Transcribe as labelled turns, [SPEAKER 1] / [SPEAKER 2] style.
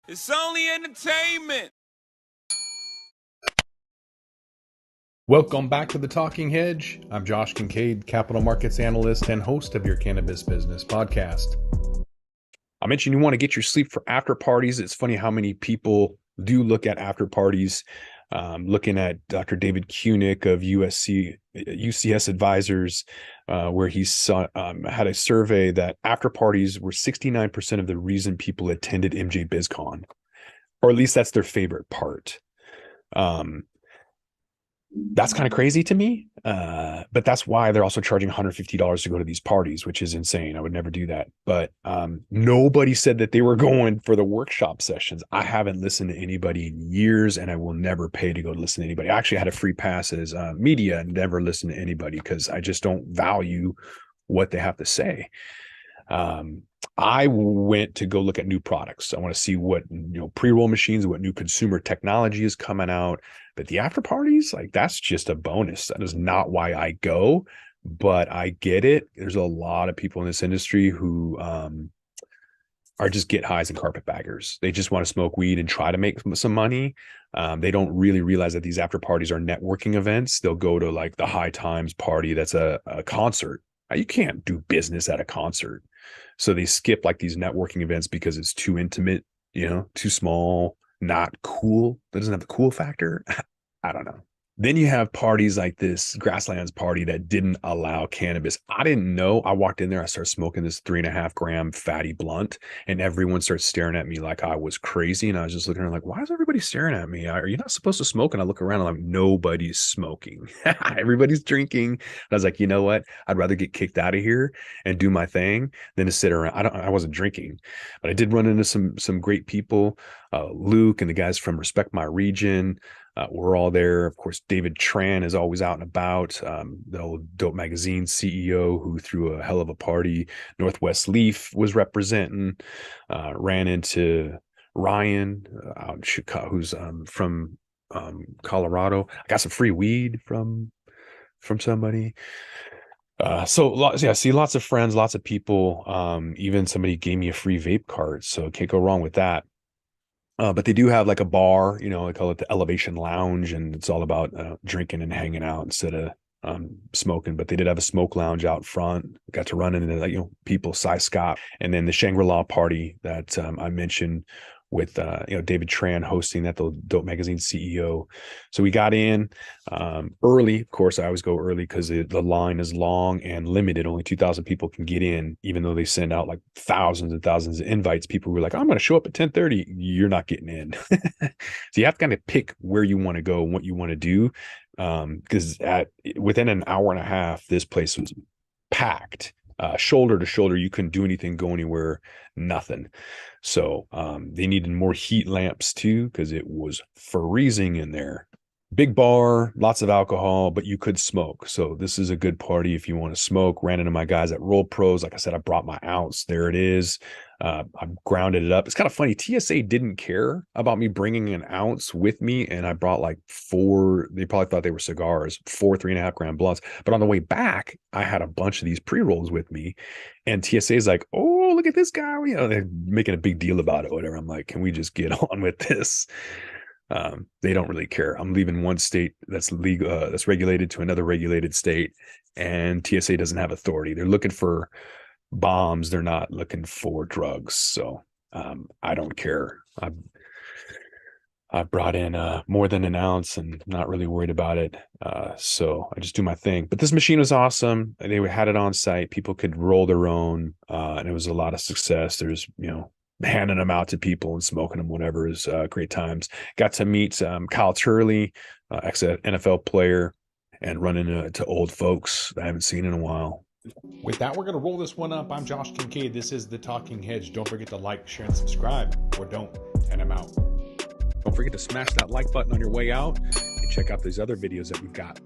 [SPEAKER 1] It's only entertainment.
[SPEAKER 2] Welcome back to the Talking Hedge. I'm Josh Kincaid, capital markets analyst and host of your Cannabis Business podcast. I mentioned you want to get your sleep for after parties. It's funny how many people do look at after parties. Looking at Dr. David Kunick of UCS Advisors, where he had a survey that after parties were 69% of the reason people attended MJ Biz Con, or at least that's their favorite part. That's kind of crazy to me, but that's why they're also charging $150 to go to these parties, which is insane. I would never do that. But nobody said that they were going for the workshop sessions. I haven't listened to anybody in years, and I will never pay to go listen to anybody. I actually had a free pass as media and never listen to anybody because I just don't value what they have to say. I went to go look at new products. I want to see what, pre-roll machines, what new consumer technology is coming out. But the after parties, that's just a bonus. That is not why I go, but I get it. There's a lot of people in this industry who are just get highs and carpetbaggers. They just want to smoke weed and try to make some money. They don't really realize that these after parties are networking events. They'll go to the High Times party that's a concert. You can't do business at a concert. So they skip these networking events because it's too intimate, too small, not cool. That doesn't have the cool factor. I don't know. Then you have parties like this Grasslands party that didn't allow cannabis. I didn't know. I walked in there. I started smoking this 3.5 gram fatty blunt, and everyone started staring at me like I was crazy. And I was just looking around why is everybody staring at me? Are you not supposed to smoke? And I look around and nobody's smoking. Everybody's drinking. And I was like, you know what? I'd rather get kicked out of here and do my thing than to sit around. I wasn't drinking, but I did run into some great people. Luke and the guys from Respect My Region. We're all there. Of course, David Tran is always out and about. The old Dope Magazine CEO who threw a hell of a party. Northwest Leaf was representing. Ran into Ryan out in Chicago, who's from Colorado. I got some free weed from somebody. See lots of friends, lots of people. Even somebody gave me a free vape card, so can't go wrong with that. But they do have a bar, they call it the Elevation Lounge, and it's all about drinking and hanging out instead of smoking. But they did have a smoke lounge out front. Got to run into people, Cy Scott, and then the Shangri-La party that I mentioned with David Tran hosting that, the Dope Magazine CEO. So we got in early. Of course, I always go early because the line is long and limited. Only 2,000 people can get in, even though they send out thousands and thousands of invites. People were like, I'm going to show up at 10:30. You're not getting in. So you have to kind of pick where you want to go and what you want to do. Because within an hour and a half, this place was packed. Shoulder to shoulder, you couldn't do anything, go anywhere, nothing. So they needed more heat lamps too, because it was freezing in there. Big bar, lots of alcohol, but you could smoke. So this is a good party if you want to smoke. Ran into my guys at Roll Pros. Like I said, I brought my ounce. There it is. I grounded it up. It's kind of funny. TSA didn't care about me bringing an ounce with me, and I brought 4. They probably thought they were cigars, 4 3.5 gram blunts. But on the way back, I had a bunch of these pre-rolls with me, and TSA is like, "Oh, look at this guy!" They're making a big deal about it. Whatever. I'm like, "Can we just get on with this?" They don't really care. I'm leaving one state that's legal, that's regulated, to another regulated state, and TSA doesn't have authority. They're looking for bombs. They're not looking for drugs. So I don't care. I brought in more than an ounce and not really worried about it. So I just do my thing. But this machine was awesome. They had it on site. People could roll their own, and it was a lot of success. There's handing them out to people and smoking them, whatever, is great times. Got to meet Kyle Turley, ex-NFL player, and run into old folks that I haven't seen in a while.
[SPEAKER 3] With that, we're going to roll this one up. I'm Josh Kincaid. This is The Talking Hedge. Don't forget to like, share, and subscribe, or don't, and I'm out.
[SPEAKER 2] Don't forget to smash that like button on your way out and check out these other videos that we've got.